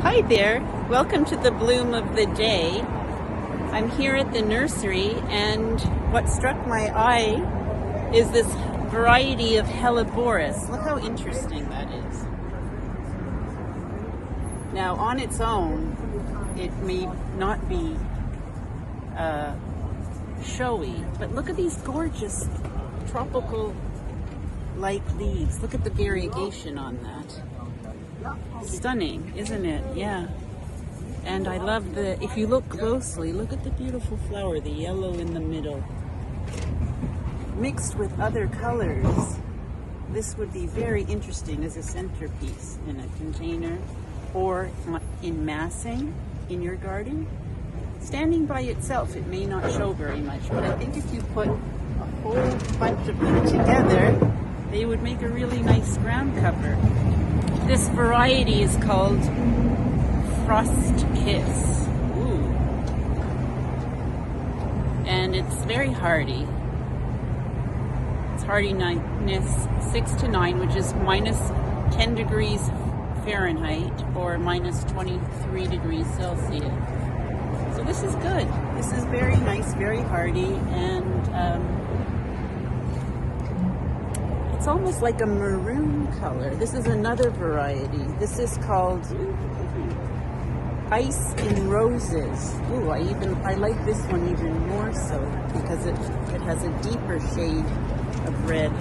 Hi there, welcome to the bloom of the day. I'm here at the nursery, and what struck my eye is this variety of Helleborus. Look how interesting that is. Now on its own, it may not be showy, but look at these gorgeous tropical like leaves. Look at the variegation on that. Stunning, isn't it? Yeah. And I love if you look closely, look at the beautiful flower, the yellow in the middle. Mixed with other colors, this would be very interesting as a centerpiece in a container or in massing in your garden. Standing by itself, it may not show very much, but I think if you put a whole bunch of them together, they would make a really nice ground cover. This variety is called Frost Kiss. Ooh. And it's very hardy. Its hardiness 6 to 9, which is minus 10 degrees Fahrenheit or minus 23 degrees Celsius. So this is good. This is very nice, very hardy, and it's almost like a maroon color. This is another variety. This is called Lenten Roses. Ooh, I like this one even more so because it has a deeper shade of red.